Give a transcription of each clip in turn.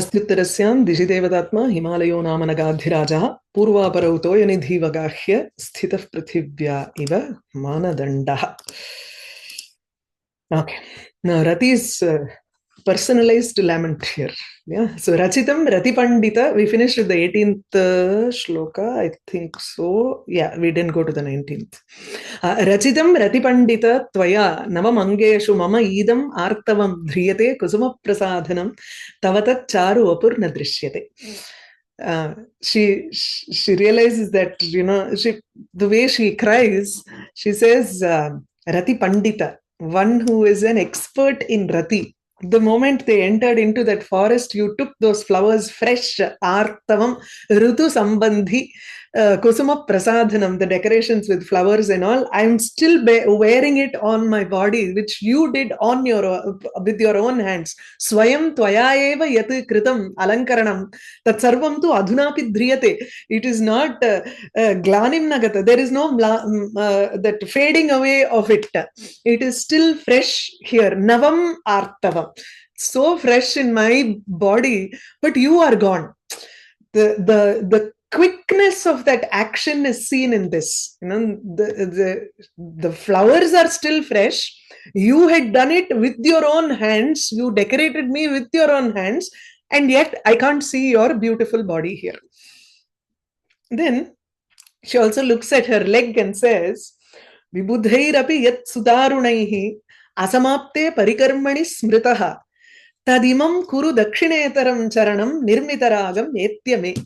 अस्त्युत्तरस्यां दिशिदेवतात्मा हिमालयो नाम नगाधिराजः पूर्वापरौ तोयनिधिवगाह्य स्थितः पृथिव्या इव मानदण्डः. Okay. Now Rati's personalized lament here. Yeah. So Rachitam Rati Pandita, we finished with the 18th shloka, I think so. Yeah, we didn't go to the 19th. Rachitam Rati Pandita Tvaya Navamangeshu Mama Idam Artavam Dhriyate Kusuma Prasadhanam Tavatat Charu Apurna Drishyate. She realizes that, you know, the way she cries, she says Rati Pandita, one who is an expert in Rati. The moment they entered into that forest, you took those flowers fresh, artavam, rutu sambandhi, kusuma prasadhanam, the decorations with flowers and all. I'm still wearing it on my body, which you did on with your own hands. Swayam tvaya eva yat kritam alankaranam, tat sarvam tu adhunapi dhriyate. It is not glanim nagata. There is no that fading away of it. It is still fresh here. Navam artavam. So fresh in my body, but you are gone. The quickness of that action is seen in this. You know, the flowers are still fresh. You had done it with your own hands. You decorated me with your own hands, and yet I can't see your beautiful body here. Then she also looks at her leg and says, Vibudhairapi yat sudarunaihi asamapte parikarmani smritaha tadimam kuru dakshinetaram charanam nirmitaragam etyame.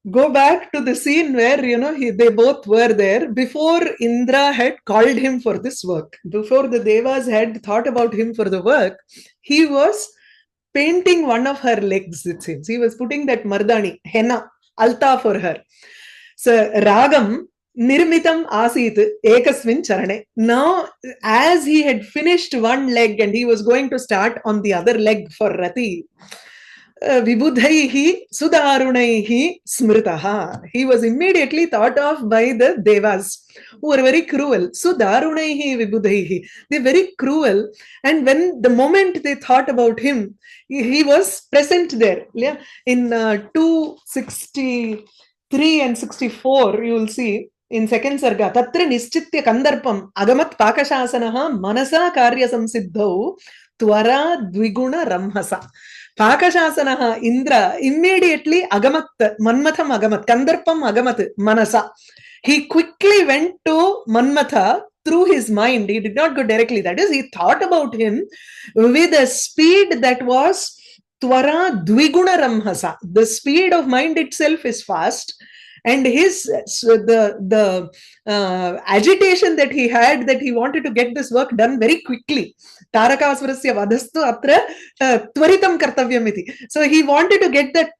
Go back to the scene where, you know, they both were there before Indra had called him for this work. Before the Devas had thought about him for the work, he was painting one of her legs, it seems. He was putting that mardani, henna, alta for her. So, ragam nirmitam asit ekasmin charane. Now, as he had finished one leg and he was going to start on the other leg for Rati, Vibudhaihi Sudarunaihi Smritaha. He was immediately thought of by the Devas, who were very cruel. Sudarunaihi Vibudhaihi. They're very cruel. And when the moment they thought about him, he was present there. Yeah? In 263 and 64, you will see in second Sarga, Tatra Nischitya Kandarpam Agamat Pakashasanaha Manasa Karya Samsiddhau Twara Dviguna Ramhasa. Pakashasanaha Indra immediately agamat, manmatham agamat, kandarpam agamat, manasa. He quickly went to Manmatha through his mind. He did not go directly. That is, he thought about him with a speed that was tvara dviguna ramhasa. The speed of mind itself is fast. And the agitation that he had, that he wanted to get this work done very quickly. Tarakasvarasya vadastu atra tvaritam kartavyam iti. So he wanted to get that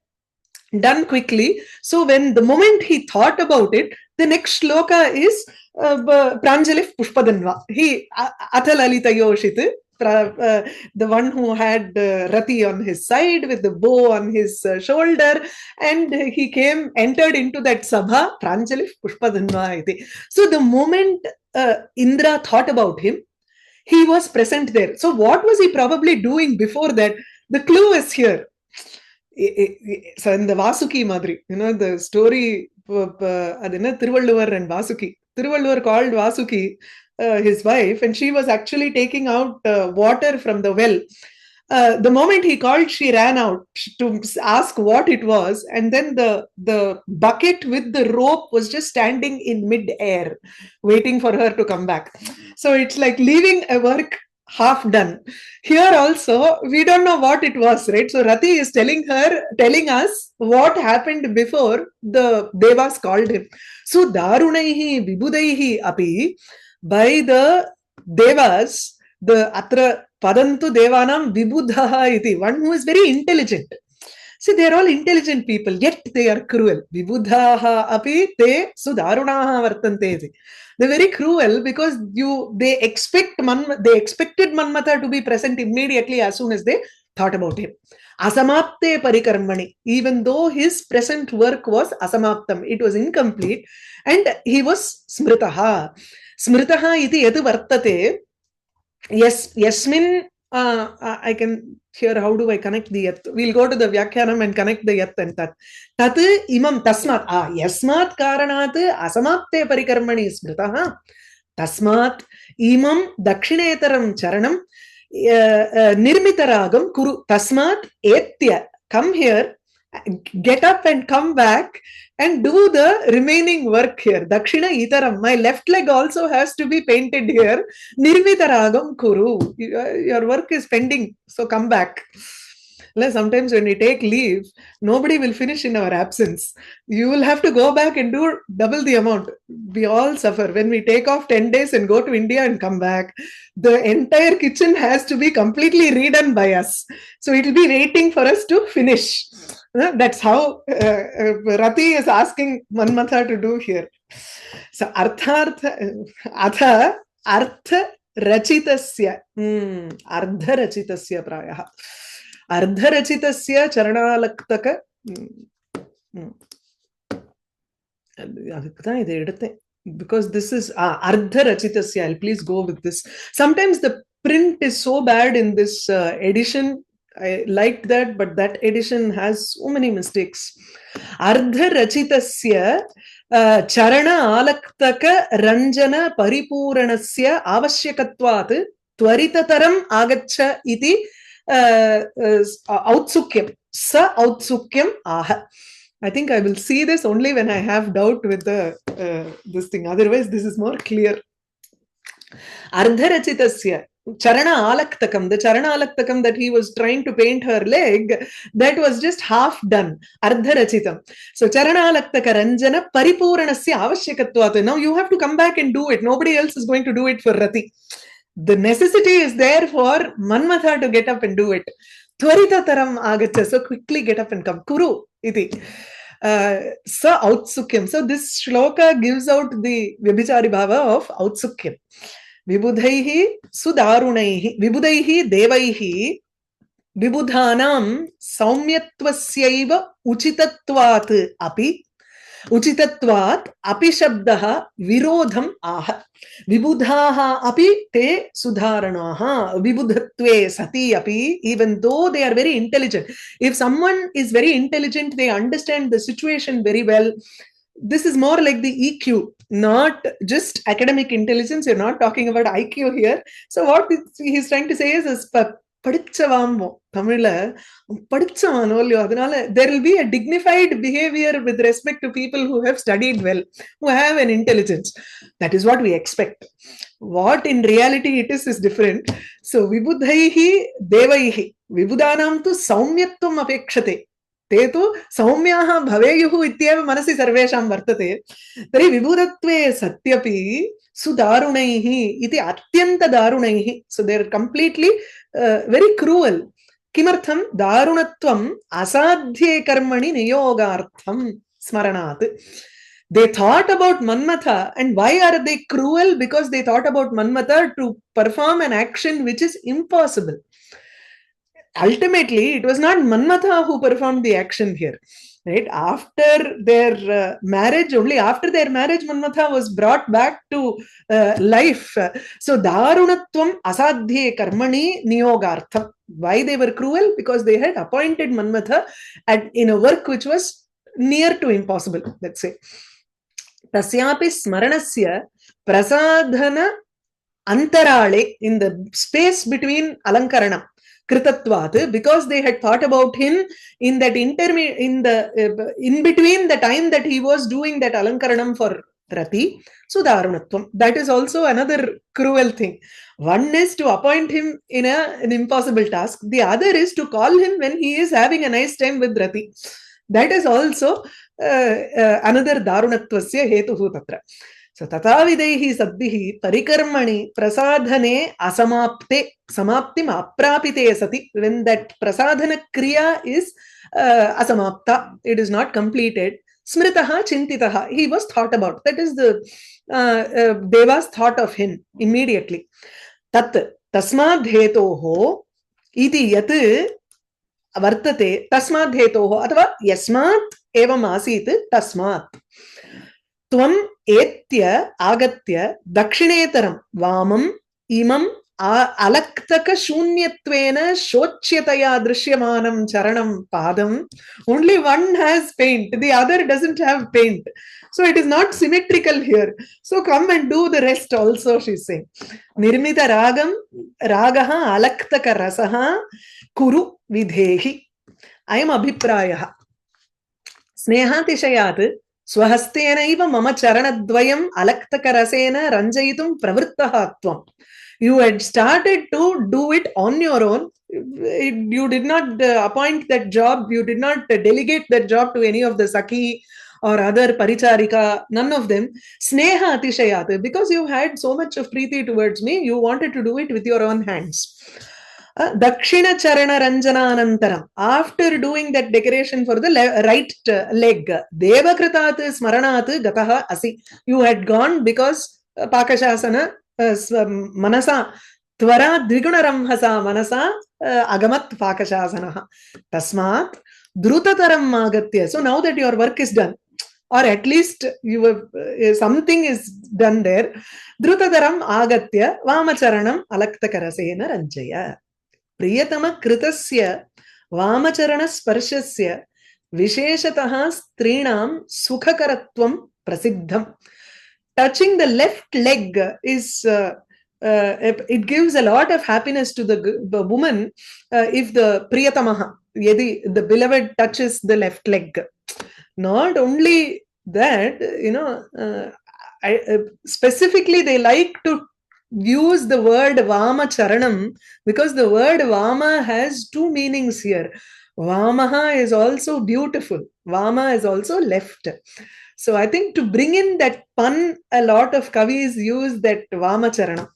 done quickly. So when the moment he thought about it, the next shloka is Pranjalif Pushpadanva. He Athalalita Yoshit. The one who had Rati on his side with the bow on his shoulder, and he entered into that sabha, Pranjalif Pushpadanva iti. So the moment Indra thought about him, he was present there. So what was he probably doing before that? The clue is here. So in the Vasuki Madri, you know, the story of Thiruvalluvar and Vasuki. Thiruvalluvar called Vasuki his wife, and she was actually taking out water from the well. The moment he called, she ran out to ask what it was, and then the bucket with the rope was just standing in mid-air, waiting for her to come back. So it's like leaving a work half done. Here also, we don't know what it was, right? So Rati is telling us what happened before the Devas called him. So Darunaihi Vibudaihi api, by the Devas, the Atra Padantu Devanam Vibudhaha iti, one who is very intelligent. See, they are all intelligent people, yet they are cruel. Vibudhaha api te sudarunaha vartante. They're very cruel because they expected Manmatha to be present immediately as soon as they thought about him. Asamapte parikarmani. Even though his present work was asamaptam, it was incomplete, and he was smritaha. Smritaha iti yadu vartate. Yes, yasmin I can here, how do I connect the yat? We'll go to the Vyakhyanam and connect the yat and tat. Tat imam tasmat. Yasmat karanat asamapte parikarmani smritaha. Tasmat imam dakshinaetaram charanam nirmitaragam kuru. Tasmat etya. Come here, get up and come back and do the remaining work here. Dakshina itaram. My left leg also has to be painted here. Nirmitaragam kuru. Your work is pending, so come back. Sometimes when we take leave, nobody will finish in our absence. You will have to go back and do double the amount. We all suffer. When we take off 10 days and go to India and come back, the entire kitchen has to be completely redone by us. So it will be waiting for us to finish. That's how Rati is asking Manmatha to do here. So Atha Rachitasya Ardha Rachitasya Prayaha Ardha Rachitasya Charanalaktaka because this is Ardha Rachitasya. I'll please go with this. Sometimes the print is so bad in this edition. I liked that, but that edition has so many mistakes. Ardha Rachitasya Charana Alaktaka Ranjana Paripuranasya Avashyakatvat Twaritataram Agacha iti Autsukyam Sa Autsukyam Aha. I think I will see this only when I have doubt with the this thing. Otherwise, this is more clear. Ardha Rachitasya Charana Alaktakam, the Charana Alaktakam that he was trying to paint her leg, that was just half done. Ardha Rachitam. So Charana Alaktaka Ranjana Paripuranasya Avashyakatvat. Now you have to come back and do it. Nobody else is going to do it for Rati. The necessity is there for Manmatha to get up and do it. Twarita taram agacha. So quickly get up and come. Kuru iti. Sa Autsukyam. So this shloka gives out the Vyabhichari bhava of Autsukyam. Vibudhaihi sudarunaihi vibudhaihi devaihi vibudhanam saumyatvasaiva uchitatvat api shabdaha virodham aha vibudhaha api te sudharanaha vibudhatve sati api. Even though they are very intelligent, if someone is very intelligent, they understand the situation very well. This is more like the EQ, not just academic intelligence. You're not talking about IQ here. So what he's trying to say is படிச்சவாமோ தமிழ்ல படிச்சவானோ இல்லையோ அதனால there will be a dignified behavior with respect to people who have studied well, who have an intelligence. That is what we expect. What in reality it is different. So vibudhaihi devaihi vibudhanam tu saumyatvam apekshate te tu saumyaah bhaveyuh ityeva manasi sarvesham vartate tari vibudhatve satyapi sudarunaihi iti atyanta darunaihi. So they are completely very cruel. Kimartham darunatvam asadhye karmani niyogartham smaranat. They thought about Manmatha, and why are they cruel? Because they thought about Manmatha to perform an action which is impossible. Ultimately, it was not Manmatha who performed the action here. Right? After their marriage, only after their marriage, Manmatha was brought back to life. So, Darunatvam asadhye karmani niyogartham. Why they were cruel? Because they had appointed Manmatha in a work which was near to impossible, let's say. Tasyapi smaranasya prasadhana antarale, in the space between alankaranam. Kritatvat, because they had thought about him in that in between the time that he was doing that alankaranam for Rati, Sudarunatvam. That is also another cruel thing. One is to appoint him in an impossible task. The other is to call him when he is having a nice time with Rati. That is also another Darunatvasya hetuhu tatra. So tatavidaihi saddhihi parikarmani prasadhane asamapte samaptim aprapite sati. When that prasadhana kriya is asamapta, it is not completed. Smritaha chintitaha, he was thought about. That is the devas thought of him immediately. Tat tasmad hetoho iti yat vartate tasmad hetoho athava yasmat evam asit tasmat Tvam etya agatya dakshinaetaram vamam imam alaktaka shunyatvena shochyataya drishyamanam charanam padam. Only one has paint, the other doesn't have paint. So it is not symmetrical here. So come and do the rest also, she's saying. Nirmita ragam, ragaha alaktaka rasaha kuru vidhehi. I am abhiprayah. Snehatishayaat swahastena mama charanadvayam alaktaka-rasena ranjayitum pravrittaha tvam. You had started to do it on your own. You did not appoint that job. You did not delegate that job to any of the Sakhi or other Paricharika, none of them. Sneha atishayat, because you had so much of preeti towards me, you wanted to do it with your own hands. Dakshina Charana Ranjana Anantaram. After doing that decoration for the right leg, Devakritat Smaranat Gataha Asi. You had gone because Pakashasana Manasa Tvara Dvigunaramhasa Manasa Agamat Pakashasana. Tasmat Drutataram Magatya. So now that your work is done, or at least you have, something is done there, Drutataram Agatya Vamacharanam Alaktakarasena Ranjaya. Priyatama Kritasya Vamacharana Sparshasya Visheshataha Strinam Sukhakaratvam Prasiddham. Touching the left leg is it gives a lot of happiness to the woman if the Priyatamaha, the beloved, touches the left leg. Not only that, specifically they like to use the word Vama Charanam because the word Vama has two meanings here. Vamaha is also beautiful. Vama is also left. So I think to bring in that pun, a lot of kavis use that Vama Charanam.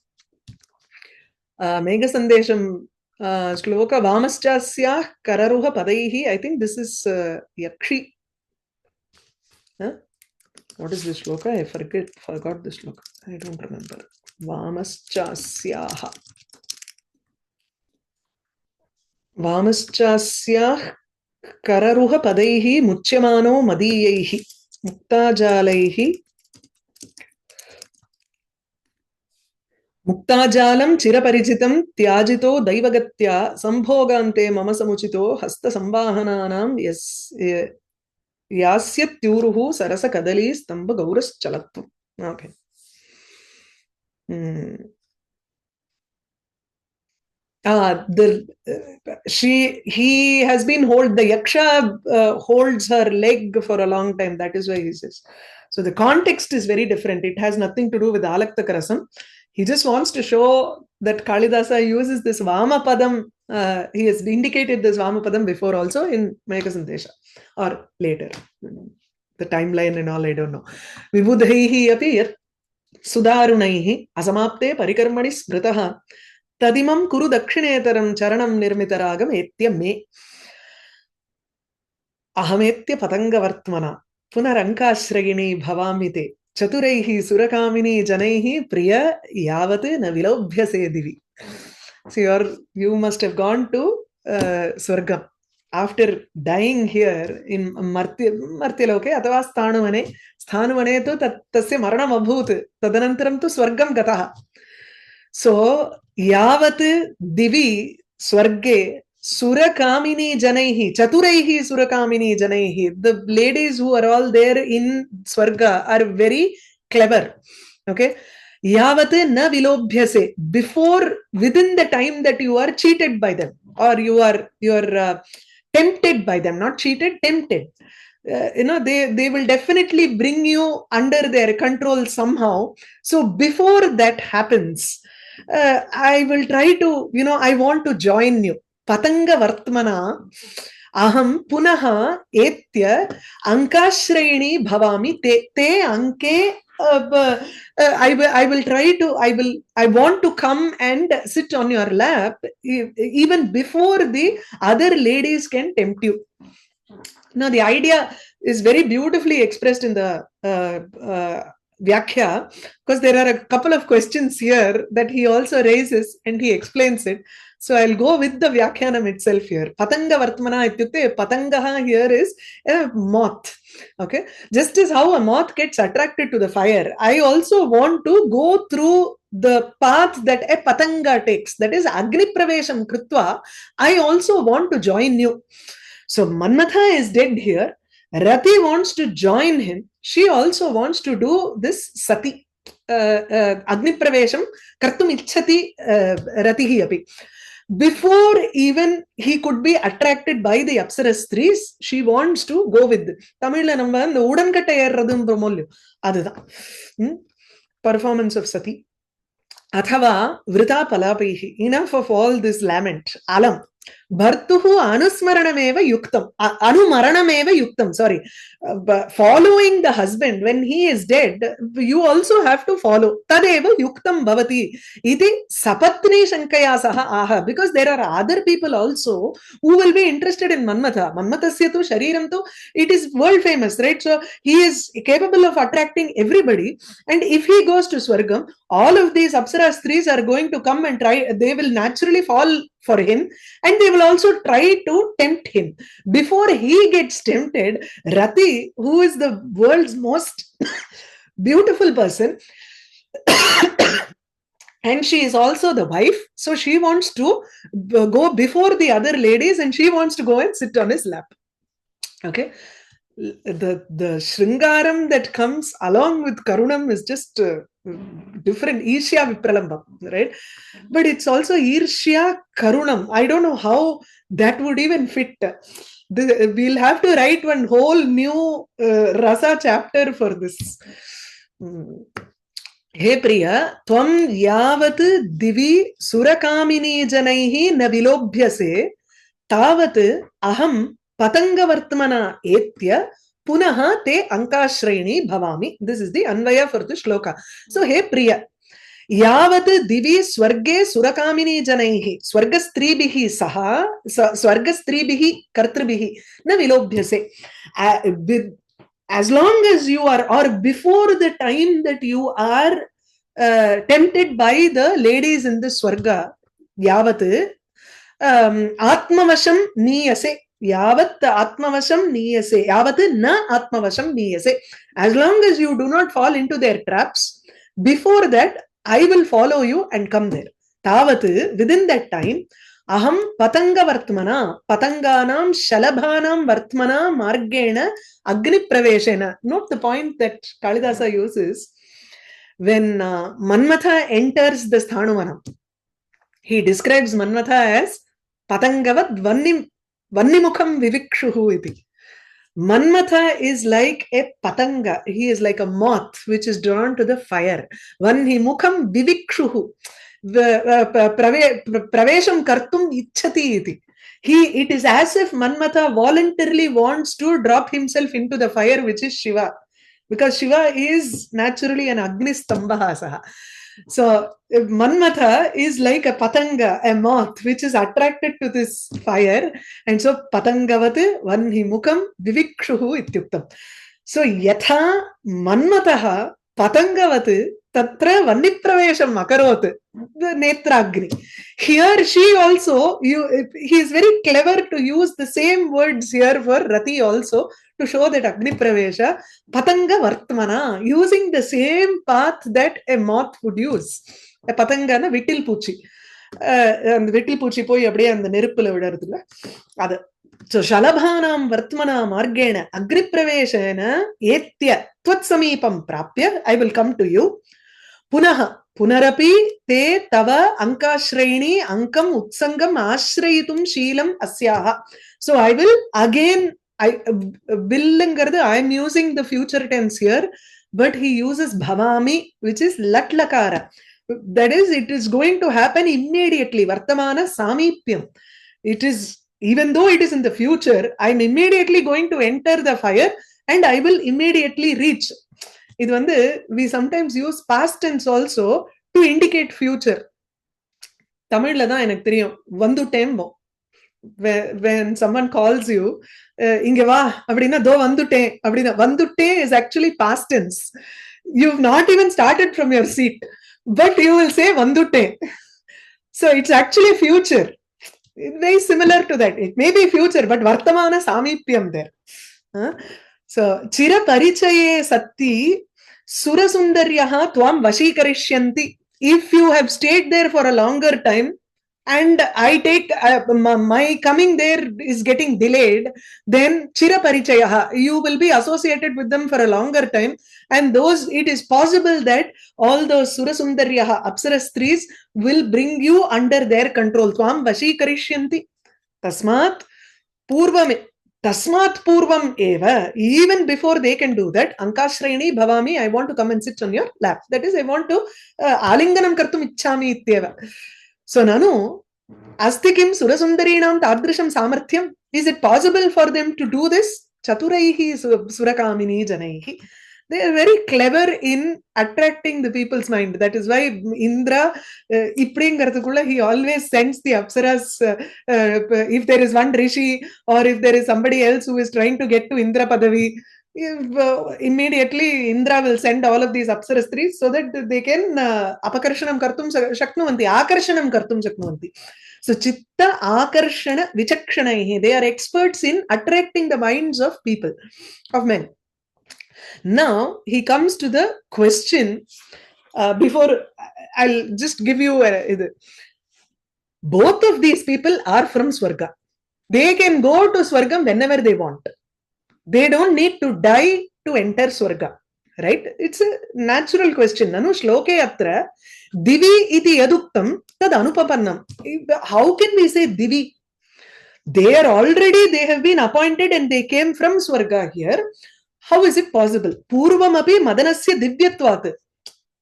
Megha Sandesham Shloka Vamaschasya Kararuha Padaihi. I think this is Yakshi. Huh? What is this shloka? I forgot this shloka. I don't remember. Vamaschasyaha. Vamaschasya Kararuha Padaihi Muchyamano Madiyaihi Muktajalaihi Muktajalam Chiraparichitam Tyajito Daivagatya Sambhogante Mama Samuchito Hasta Sambahananam Yasyatyuruhu Sarasa Kadali Stamba Gauras Chalattu. Okay. He has been the Yaksha holds her leg for a long time. That is why he says. So the context is very different. It has nothing to do with Alaktakarasam. He just wants to show that Kālidāsa uses this Vamapadam. He has indicated this Vamapadam before also in Megha Sandesha or later. The timeline and all, I don't know. Vibudhaihi api yat Sudarunaihi Asamapte Parikarmani Smritaha Tadimam Kuru Dakshinetaram Charanam Nirmitaragam Etya Me Ahametya Patanga Vartmana Punarankashragini Bhavamite Chaturaihi Surakamini Janaihi Priya Yavate Navilobhyase Divi. So you must have gone to Sarga after dying here in Martyaloke Atava Sthanuvane to Tasya Maranam Abhut Tadanantaram to Swargam Gataha. So Yavat Divi Swarge Surakamini Janaihi, Chaturaihi Surakamini Janaihi. The ladies who are all there in Swarga are very clever. Okay. Yavate na vilobhyase. Before, within the time that you are cheated by them, or you are tempted by them, not cheated, tempted. They will definitely bring you under their control somehow. So before that happens, I will try to, I want to join you. Patanga Vartmana Aham Punaha Etya Ankashrayini Bhavami Te Anke. I will try to, I want to come and sit on your lap even before the other ladies can tempt you. Now, the idea is very beautifully expressed in the Vyakhya, because there are a couple of questions here that he also raises and he explains it. So I'll go with the Vyakhyanam itself here. Patanga Vartmana ityukte, Patangaha here is a moth. Okay. Just as how a moth gets attracted to the fire, I also want to go through the path that a Patanga takes. That is Agni Pravesham Krutva. I also want to join you. So Manmatha is dead here. Rati wants to join him. She also wants to do this sati. Agni Pravesham Kartum Ichhati Ratihi api. Before even he could be attracted by the Apsara Stris, she wants to go with. Tamil நம்ம the உடன்கட்டை ஏறுறதும் பிரமோல்யம் அதுதான் performance of sati. Athava vrita palapaihi. Enough of all this lament. Alam. Bhartuhu anusmaranameva yuktam. Anumaranameva yuktam. Sorry. Following the husband when he is dead, you also have to follow. Tadeva yuktam bhavati. Iti sapatni shankaya saha aha. Because there are other people also who will be interested in Manmatha. Manmathasya tu shariram tu. It is world famous, right? So he is capable of attracting everybody. And if he goes to Swargam, all of these Apsara Stris are going to come and try. They will naturally fall for him and they will also try to tempt him. Before he gets tempted, Rati, who is the world's most beautiful person, and she is also the wife, so she wants to go before the other ladies and she wants to go and sit on his lap. Okay. The Shringaram that comes along with Karunam is just different. Ishya Vipralambam, right? But it's also Irshya Karunam. I don't know how that would even fit. We'll have to write one whole new Rasa chapter for this. Hey Priya, Tvam Yavat Divi Surakamini Janaihi Navilobhyase Tavat Aham Patangavartmana etya punaha te ankashreni bhavami. This is the anvaya for the shloka. So, hey Priya, yavat divi swarge surakamini janaihi swargastribihi saha swargastribihi kartribihi na vilobhyase. As long as you are, or before the time that you are tempted by the ladies in the swarga, yavat atmavasham niyase. Yavat atmavasham niyase. Yavat na atmavasham niyase. As long as you do not fall into their traps, before that, I will follow you and come there. Tavat, within that time, aham patanga vartmana, patanganam shalabhanam vartmana margena agni praveshena. Note the point that Kālidāsa uses when Manmatha enters the Sthanuvanam. He describes Manmatha as patangavat vannimukham vivikshuhu iti. Manmatha is like a patanga. He is like a moth which is drawn to the fire. Vannimukham vivikshuhu. Pravesham kartum ichhati iti. It is as if Manmatha voluntarily wants to drop himself into the fire, which is Shiva. Because Shiva is naturally an Agni Stambha. So Manmatha is like a patanga, a moth, which is attracted to this fire. And so patangavate vanhimukam vivikshuhu ityuktam. So yatha Manmataha patangavate tatra vannipravesham makarot, the netragni. Here she also, he is very clever to use the same words here for Rati also, to show that Agni Pravesha, Patanga Vartmana, using the same path that a moth would use. A Patanga na Vittil Puchi. And the Vittil Puchi poi abde and the Nirupula vidadula. So Shalabhanam Vartmana Margena, Agni Praveshana, Etya, Twatsamipam Prapya, I will come to you. Punaha, Punarapi, Te Tava, Ankashreni, Ankam Utsangam, Ashrayitum Sheelam Asyaha. So I will again, I am using the future tense here, but he uses bhavami, which is latlakara. That is, it is going to happen immediately. Vartamana samipyam. It is, even though it is in the future, I am immediately going to enter the fire and I will immediately reach. We sometimes use past tense also to indicate future. Tamil la dhaan enak theriyum. Vandu tembo. When someone calls you, inge va, abdina do vandute, abdina vandute is actually past tense. You've not even started from your seat, but you will say Vandutte. So it's actually future. Very similar to that. It may be future, but Vartamana Samipyam there. So, Chira Parichaye Satti Surasundaryaha Tvam Vashikarisyanti. If you have stayed there for a longer time, and I take my coming there is getting delayed, then Chira Parichayaha, you will be associated with them for a longer time, and those, it is possible that all those Surasundaryaha Apsarastris will bring you under their control. Tvam Vashikarisyanti. Tasmat Purvam. Tasmat Purvam Eva, even before they can do that, Ankashreni Bhavami, I want to come and sit on your lap. That is, I want to Alinganam Kartum Ichchami Ityeva. So, Nanu, Asti Kim Surasundarinam Tadrisham Samarthyam. Is it possible for them to do this? Chaturaihi Surakamini Janaihi. They are very clever in attracting the people's mind. That is why Indra, he always sends the Apsaras. If there is one Rishi or if there is somebody else who is trying to get to Indra Padavi, immediately Indra will send all of these Apsarastris so that they can apakarshanam kartum shaknuvanti, akarshanam kartum shaknuvanti. So chitta akarshana vichakshana, they are experts in attracting the minds of people, of men. Now he comes to the question. Before I'll just give you both of these people are from Swarga. They can go to Swargam whenever they want. They don't need to die to enter Swarga, right? It's a natural question. Nanu shloke atra divi iti yaduktam tad anupapannam. How can we say divi? They have been appointed and they came from Swarga here. How is it possible? Purvam api madanasya divyatvat.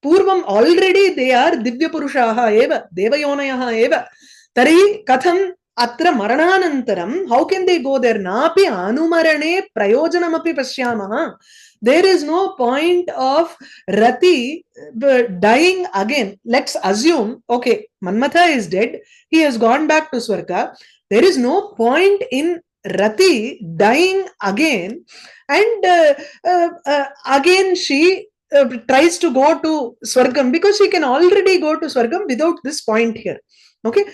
Purvam already they are divya purushaha eva, devayonayaha eva. Tari katham atra marananantaram, how can they go there? Napi anumarane prayojanam api pashyamaha. There is no point of Rati dying again. Let's assume, okay, Manmatha is dead. He has gone back to Swarga. There is no point in Rati dying again. And again she tries to go to Swargam because she can already go to Swargam without this point here. Okay.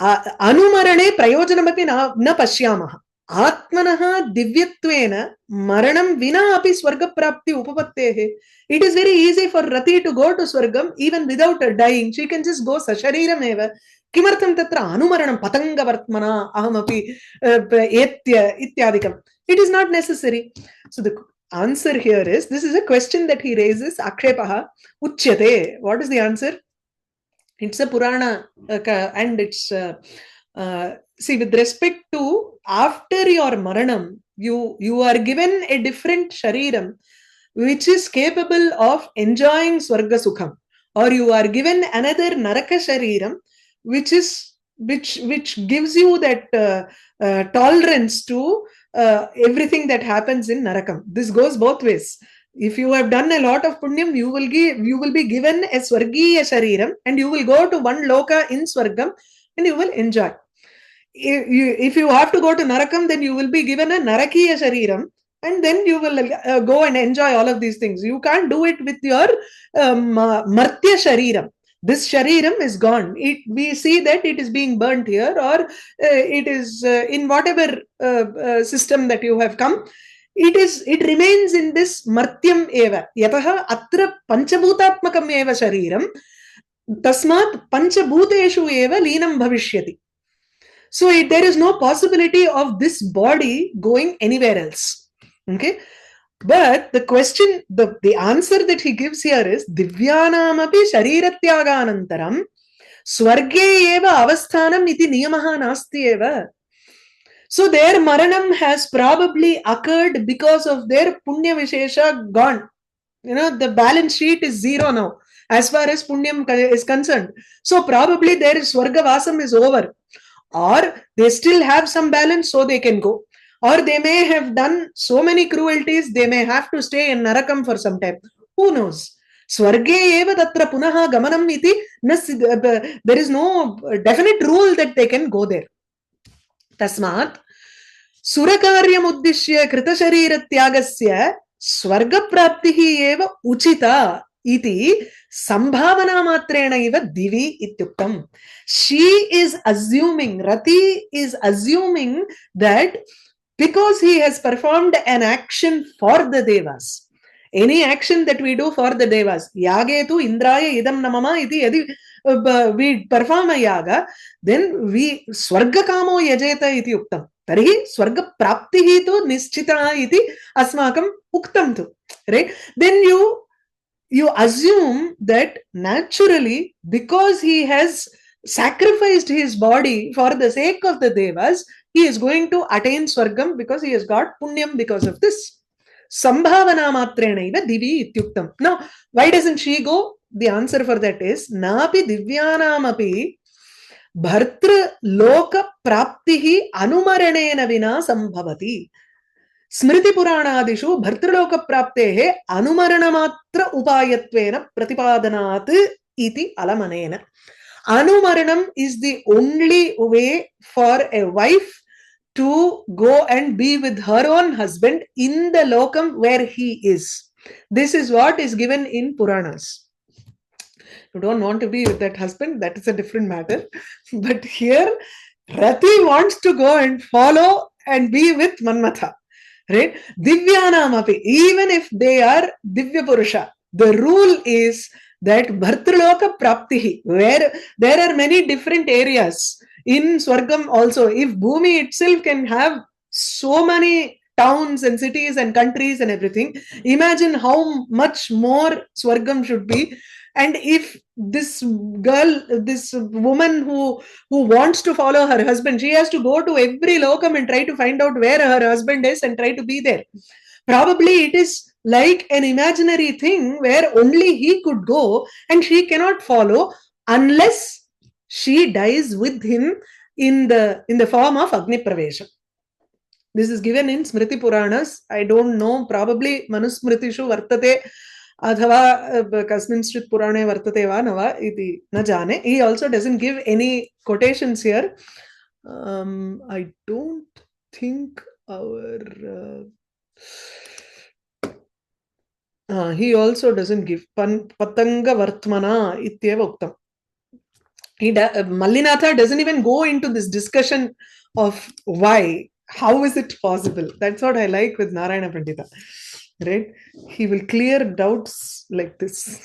Anumarane prayojanamati na pashyamaha. Atmanaha divyatvena maranam vina api Swarga prapti upapattehe. It is very easy for Rati to go to Swargam even without dying. She can just go sashariram eva. Kimartham tatra anumaranam patanga vartmana ahamapi etya ityadikam. It is not necessary. So the answer here is, this is a question that he raises, akshepaha uchyate. What is the answer? It's a Purana and it's, see, with respect to after your Maranam, you are given a different Shariram which is capable of enjoying Swarga Sukham, or you are given another Naraka Shariram which gives you that tolerance to everything that happens in Narakam. This goes both ways. If you have done a lot of punyam, you will be given a Swargiya Shariram and you will go to one Loka in Swargam and you will enjoy. If you have to go to Narakam, then you will be given a Narakiya Shariram and then you will go and enjoy all of these things. You can't do it with your Martya Shariram. This Shariram is gone. We see that it is being burnt here, or it is in whatever system that you have come. It remains in this Martyam eva. Yataha atra panchabhutatmakam eva Shariram. Tasmat panchabhuteshu eva leenam bhavishyati. So there is no possibility of this body going anywhere else. Okay. But the question, the answer that he gives here is Divyanam api shariratyaganantaram Swarge eva avasthanam iti niyamaha nasti eva. So their maranam has probably occurred because of their punya vishesha gone. The balance sheet is zero now as far as punyam is concerned. So probably their Swargavasam is over. Or they still have some balance so they can go. Or they may have done so many cruelties, they may have to stay in Narakam for some time. Who knows? Swarge eva tatra punaha gamanam iti. There is no definite rule that they can go there. Tasmat Surakaryam uddishya krita sharira tyagasya Swarga praptihi eva uchita iti sambhavana matrena eva divi ityuktam. She is assuming, Rati is assuming that because he has performed an action for the devas, any action that we do for the devas, yagetu indraya idam namama iti yadi we perform a yaga, then we swarga kamo yajeta iti uktam. Tarihi swarga praptihi tu nischita iti asmakam uktam tu. Right? Then you assume that naturally, because he has sacrificed his body for the sake of the devas, he is going to attain swargam because he has got punyam because of this. Sambhavana matrenaiva divi ityuktam. Now, why doesn't she go? The answer for that is napi divyanamapi bhartr loka praptihi anumaranena vina sambhavati. Smriti Puranadishu Bhartraloka Praptehe Anumaranamatra Upayatvena Pratipadanat iti alamanena. Anumaranam is the only way for a wife to go and be with her own husband in the lokam where he is. This is what is given in Puranas. You don't want to be with that husband, that is a different matter. But here, Rati wants to go and follow and be with Manmatha. Right? Divyanamapi, even if they are Divya Purusha, the rule is that Bhartraloka Praptihi, where there are many different areas in Swargam also. If Bhumi itself can have so many towns and cities and countries and everything, imagine how much more Swargam should be. And if this girl, this woman who wants to follow her husband, she has to go to every lokam and try to find out where her husband is and try to be there. Probably it is like an imaginary thing where only he could go and she cannot follow unless she dies with him in the form of Agni Pravesha. This is given in Smriti Puranas. I don't know, probably Manusmritishu Vartate अथवा कस्मिंश्चित् पुराणे वर्तते वा न वा इति न जाने. He also doesn't give any quotations here. I don't think our he also doesn't give patanga vartmana ityeva uktam. Mallinatha doesn't even go into this discussion of why, how is it possible. That's what I like with Narayana Pandita. Right? He will clear doubts like this.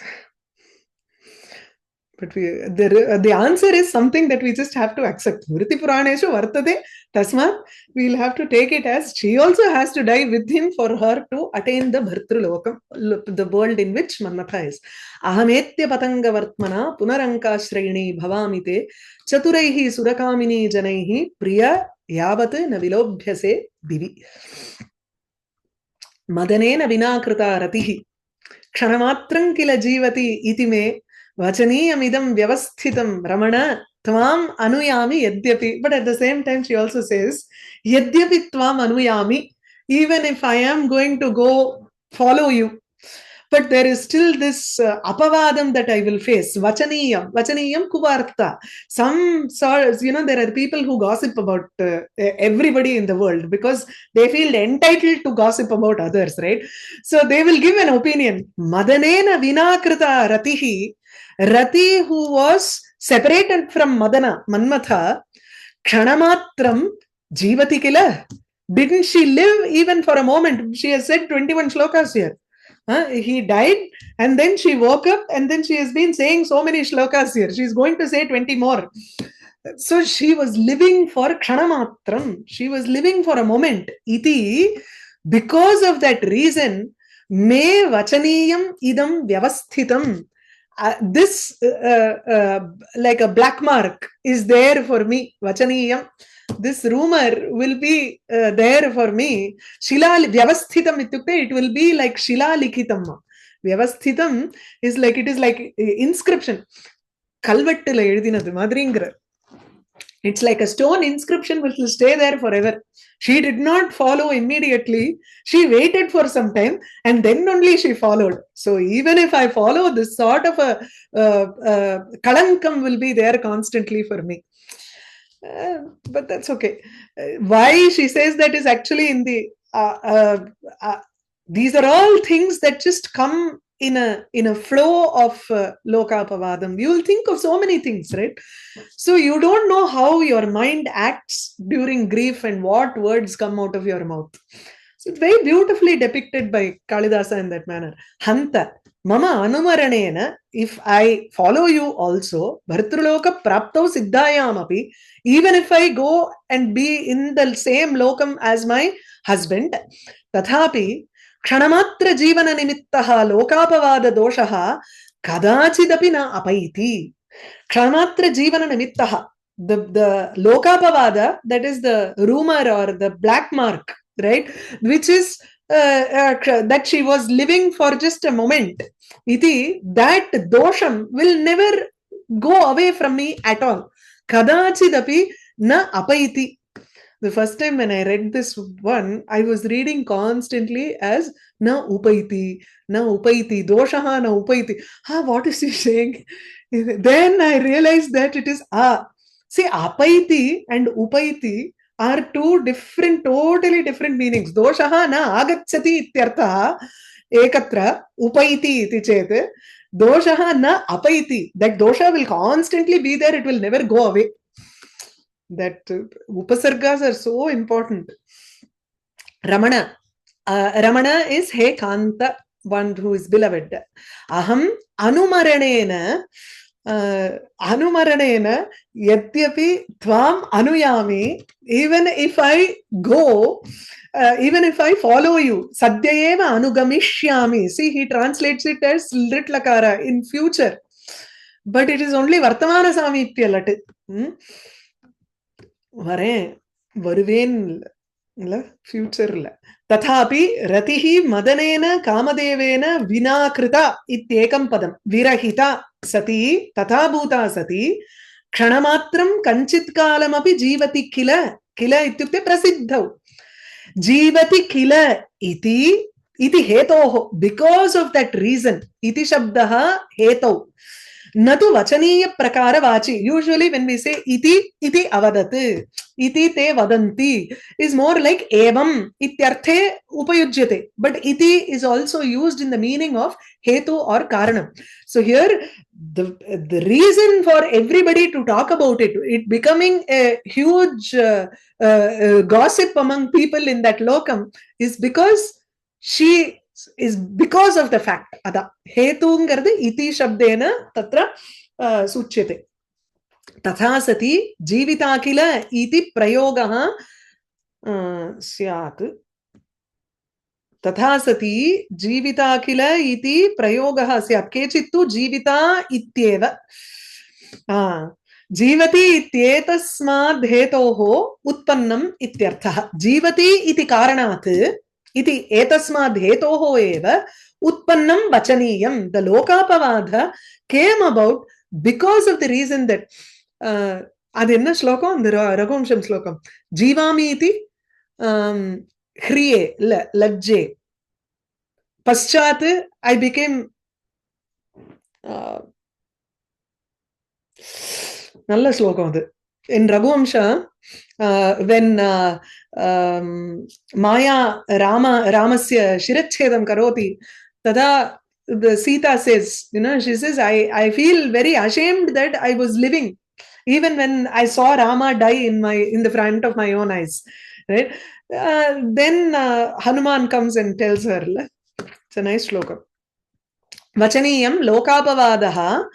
But the answer is something that we just have to accept. Smriti Puraneshu vartate tasmat. We'll have to take it as she also has to die with him for her to attain the Bhartralokam, the world in which Manmatha is. Ahametya patanga vartmana punarankashrayini bhavamite chaturaihi surakamini janaihi priya yavat navilobhyase divi. Madanena vinakrita ratihi kshanamatrang kila jivati iti me vachaniyamidam vyavasthitam ramana tvam anuyami yadyapi. But at the same time she also says yadyapi tvam anuyami, even if I am going to go follow you, but there is still this apavadam that I will face. Vachaniyam kuvarta. Some sort, there are people who gossip about everybody in the world because they feel entitled to gossip about others, right? So they will give an opinion. Madanena vinakrita ratihi. Rati, who was separated from Madana, Manmatha, ksanamatram jivati kila. Didn't she live even for a moment? She has said 21 shlokas here. He died and then she woke up and then she has been saying so many shlokas here. She's going to say 20 more. So she was living for ksanamatram. She was living for a moment. Iti, because of that reason, me vachaniyam idam vyavasthitam. This like a black mark is there for me. Vachaniyam. This rumor will be there for me. Shila vyavasthitam ityukte, it will be like Shila likhitam. Vyavasthitam is like, it is like inscription. Kalvattila edinadu madringra. It's like a stone inscription which will stay there forever. She did not follow immediately. She waited for some time and then only she followed. So even if I follow, this sort of a kalankam will be there constantly for me. But that's okay. Why she says that is actually in the These are all things that just come in a flow of lokapavadam. You will think of so many things, right? So you don't know how your mind acts during grief and what words come out of your mouth. So it's very beautifully depicted by Kālidāsa in that manner. Hanta mama anumaranena, if I follow you also, bhartruloka praptau siddhayamapi, even if I go and be in the same lokam as my husband, tathapi क्षणमात्र जीवन निमित्तः लोकापवाद दोषः कदाचिदपि न अपैति. Kshamatra Jivana Nimittaha. The Lokapavada, that is the rumor or the black mark, right? Which is that she was living for just a moment. Iti, that dosham will never go away from me at all. Kadachidapi na apaiti. The first time when I read this one, I was reading constantly as na upaiti, doshaha na upaiti. What is he saying? Then I realized that it is see, apaiti and upaiti are two different, totally different meanings. Doshaha na agacchati ityartha ekatra upaiti iti chete. Doshaha na apaiti. That dosha will constantly be there. It will never go away. That upasargas are so important. Ramana. Ramana is He Kanta, one who is beloved. Aham anumaranena yadyapi tvam anuyami, even if I go, even if I follow you, sadyayeva anugamishyaami. See, he translates it as litlakara in future, but it is only vartamana samitya lat. Varuven future. Tathapi ratihi madanena kamadevena vinakrita ityekam padam virahita sati tathabhuta sati ksanamatram kanchit kalamapi jivati kila ityukte prasiddhau jivati kila iti hetoho, because of that reason. Iti shabdaha hetau natu vachaniya prakara vachi. Usually when we say iti avadat, iti te vadanti is more like evam ityarthe upayujyate, but iti is also used in the meaning of hetu or karanam. So here the reason for everybody to talk about it becoming a huge gossip among people in that lokam, is because she is because of the fact ada hetungarde iti shabdena tatra suchyate. तथा सति जीविता किल इति प्रयोगः स्यात्. तथा सति जीविता किल इति प्रयोगः स्यात्. केचित् तु जीविता इत्येव. जीवति इत्येतस्माद् हेतोः उत्पन्नम् इत्यर्थः. जीवति इति कारणात् इति एतस्माद् हेतोः एव उत्पन्नं वचनीयं. The Lokapavada came about because of the reason that அது என்ன ஸ்லோகம்? அந்த ரகுவம்சம் ஸ்லோகம். ஜீவாமீதி ஹ்ரியே லஜ்ஜே பశ్చాத் I became நல்ல ஸ்லோகம் அது. In Raghuvamsha, when Maya Ramasya Shirachedam Karoti, tada the Sita says, she says, I feel very ashamed that I was living, even when I saw Rama die in the front of my own eyes. Right? Then Hanuman comes and tells her. It's a nice shloka. Vachaniyam lokapavadaha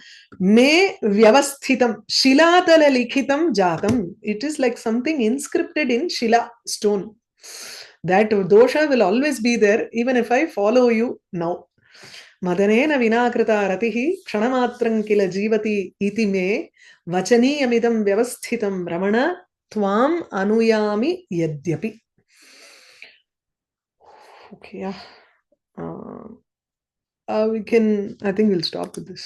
me vyavasthitam shilatala likhitam jatam. It is like something inscripted in shila, stone. That dosha will always be there even if I follow you now. Madanena vinakrita ratihi ksanamatram kila jivati iti me vachaniyamidam vyavasthitam ramana tvam anuyami yadyapi. Okay, yeah. I think we'll stop with this.